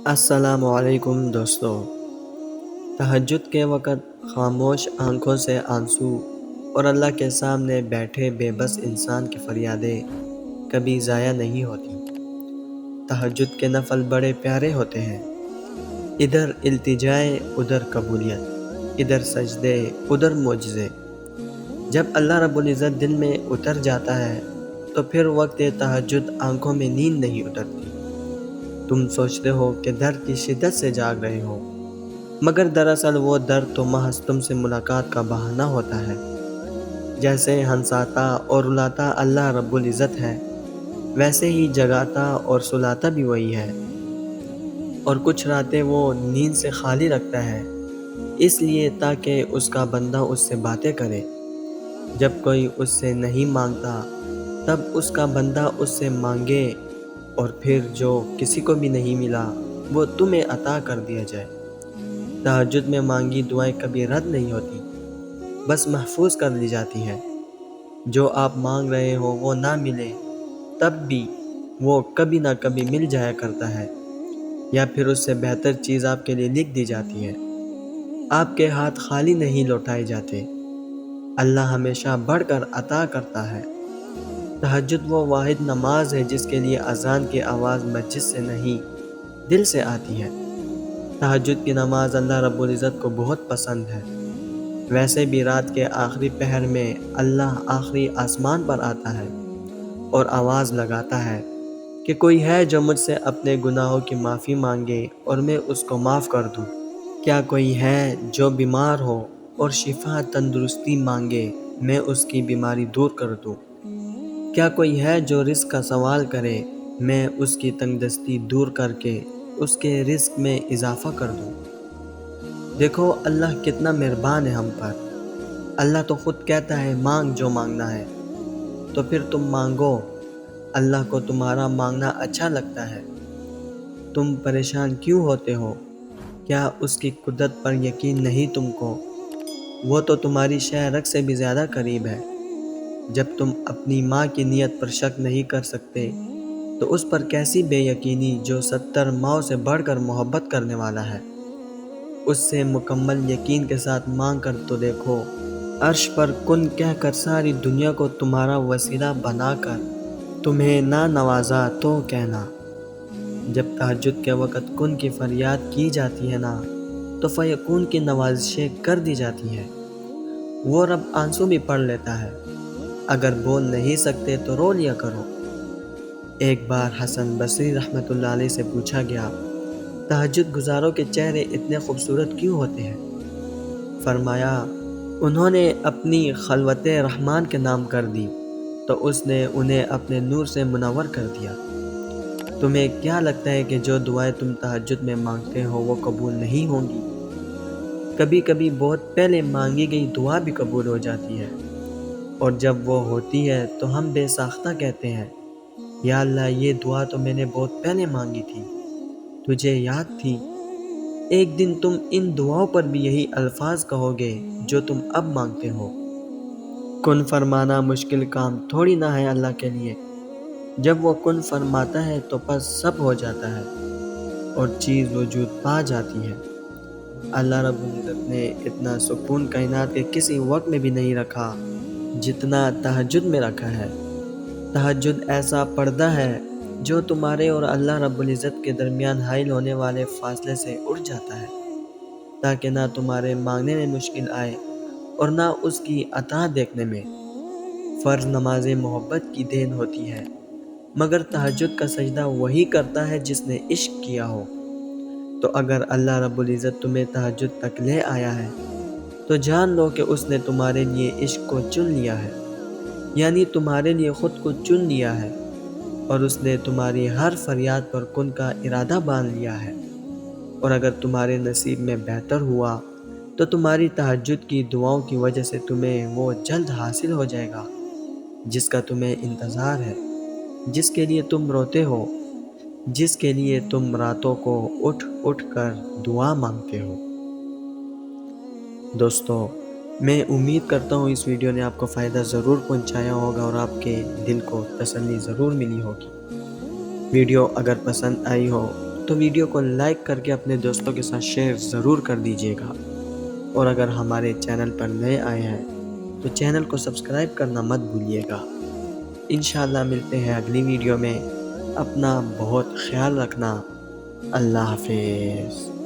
السلام علیکم دوستو۔ تہجد کے وقت خاموش آنکھوں سے آنسو اور اللہ کے سامنے بیٹھے بے بس انسان کی فریادیں کبھی ضائع نہیں ہوتی۔ تہجد کے نفل بڑے پیارے ہوتے ہیں، ادھر التجائے ادھر قبولیت، ادھر سجدے ادھر معجزے۔ جب اللہ رب العزت دل میں اتر جاتا ہے تو پھر وقت تہجد آنکھوں میں نیند نہیں اترتی۔ تم سوچتے ہو کہ درد کی شدت سے جاگ رہے ہو، مگر دراصل وہ درد تو محض تم سے ملاقات کا بہانہ ہوتا ہے۔ جیسے ہنساتا اور رلاتا اللہ رب العزت ہے، ویسے ہی جگاتا اور سلاتا بھی وہی ہے، اور کچھ راتیں وہ نیند سے خالی رکھتا ہے، اس لیے تاکہ اس کا بندہ اس سے باتیں کرے۔ جب کوئی اس سے نہیں مانگتا تب اس کا بندہ اس سے مانگے، اور پھر جو کسی کو بھی نہیں ملا وہ تمہیں عطا کر دیا جائے۔ تہجد میں مانگی دعائیں کبھی رد نہیں ہوتی، بس محفوظ کر لی جاتی ہیں۔ جو آپ مانگ رہے ہو وہ نہ ملے تب بھی وہ کبھی نہ کبھی مل جایا کرتا ہے، یا پھر اس سے بہتر چیز آپ کے لیے لکھ دی جاتی ہے۔ آپ کے ہاتھ خالی نہیں لوٹائے جاتے، اللہ ہمیشہ بڑھ کر عطا کرتا ہے۔ تہجد وہ واحد نماز ہے جس کے لیے اذان کی آواز مسجد سے نہیں دل سے آتی ہے۔ تہجد کی نماز اللہ رب العزت کو بہت پسند ہے۔ ویسے بھی رات کے آخری پہر میں اللہ آخری آسمان پر آتا ہے اور آواز لگاتا ہے کہ کوئی ہے جو مجھ سے اپنے گناہوں کی معافی مانگے اور میں اس کو معاف کر دوں۔ کیا کوئی ہے جو بیمار ہو اور شفا تندرستی مانگے، میں اس کی بیماری دور کر دوں۔ کیا کوئی ہے جو رزق کا سوال کرے، میں اس کی تنگ دستی دور کر کے اس کے رزق میں اضافہ کر دوں۔ دیکھو اللہ کتنا مہربان ہے ہم پر۔ اللہ تو خود کہتا ہے مانگ جو مانگنا ہے، تو پھر تم مانگو۔ اللہ کو تمہارا مانگنا اچھا لگتا ہے۔ تم پریشان کیوں ہوتے ہو؟ کیا اس کی قدرت پر یقین نہیں تم کو؟ وہ تو تمہاری شہ رگ سے بھی زیادہ قریب ہے۔ جب تم اپنی ماں کی نیت پر شک نہیں کر سکتے تو اس پر کیسی بے یقینی جو 70 ماؤں سے بڑھ کر محبت کرنے والا ہے۔ اس سے مکمل یقین کے ساتھ مانگ کر تو دیکھو۔ عرش پر کن کہہ کر ساری دنیا کو تمہارا وسیلہ بنا کر تمہیں نہ نوازا تو کہنا۔ جب تہجد کے وقت کن کی فریاد کی جاتی ہے نا تو فیکون کی نوازشیں کر دی جاتی ہیں۔ وہ رب آنسو بھی پڑھ لیتا ہے۔ اگر بول نہیں سکتے تو رو لیا کرو۔ ایک بار حسن بصری رحمۃ اللہ علیہ سے پوچھا گیا، تہجد گزاروں کے چہرے اتنے خوبصورت کیوں ہوتے ہیں؟ فرمایا، انہوں نے اپنی خلوت رحمان کے نام کر دی تو اس نے انہیں اپنے نور سے منور کر دیا۔ تمہیں کیا لگتا ہے کہ جو دعائیں تم تہجد میں مانگتے ہو وہ قبول نہیں ہوں گی؟ کبھی کبھی بہت پہلے مانگی گئی دعا بھی قبول ہو جاتی ہے، اور جب وہ ہوتی ہے تو ہم بے ساختہ کہتے ہیں، یا اللہ یہ دعا تو میں نے بہت پہلے مانگی تھی، تجھے یاد تھی۔ ایک دن تم ان دعاؤں پر بھی یہی الفاظ کہو گے جو تم اب مانگتے ہو۔ کن فرمانا مشکل کام تھوڑی نہ ہے اللہ کے لیے۔ جب وہ کن فرماتا ہے تو پس سب ہو جاتا ہے اور چیز وجود پا جاتی ہے۔ اللہ رب العزت نے اتنا سکون کائنات کے کسی وقت میں بھی نہیں رکھا جتنا تہجد میں رکھا ہے۔ تہجد ایسا پردہ ہے جو تمہارے اور اللہ رب العزت کے درمیان حائل ہونے والے فاصلے سے اٹھ جاتا ہے، تاکہ نہ تمہارے مانگنے میں مشکل آئے اور نہ اس کی عطا دیکھنے میں۔ فرض نمازیں محبت کی دین ہوتی ہے، مگر تہجد کا سجدہ وہی کرتا ہے جس نے عشق کیا ہو۔ تو اگر اللہ رب العزت تمہیں تہجد تک لے آیا ہے تو جان لو کہ اس نے تمہارے لیے عشق کو چن لیا ہے، یعنی تمہارے لیے خود کو چن لیا ہے، اور اس نے تمہاری ہر فریاد پر کن کا ارادہ باندھ لیا ہے۔ اور اگر تمہارے نصیب میں بہتر ہوا تو تمہاری تہجد کی دعاؤں کی وجہ سے تمہیں وہ جلد حاصل ہو جائے گا جس کا تمہیں انتظار ہے، جس کے لیے تم روتے ہو، جس کے لیے تم راتوں کو اٹھ اٹھ کر دعا مانگتے ہو۔ دوستو، میں امید کرتا ہوں اس ویڈیو نے آپ کو فائدہ ضرور پہنچایا ہوگا اور آپ کے دل کو تسلی ضرور ملی ہوگی۔ ویڈیو اگر پسند آئی ہو تو ویڈیو کو لائک کر کے اپنے دوستوں کے ساتھ شیئر ضرور کر دیجیے گا، اور اگر ہمارے چینل پر نئے آئے ہیں تو چینل کو سبسکرائب کرنا مت بھولیے گا۔ انشاءاللہ ملتے ہیں اگلی ویڈیو میں۔ اپنا بہت خیال رکھنا۔ اللہ حافظ۔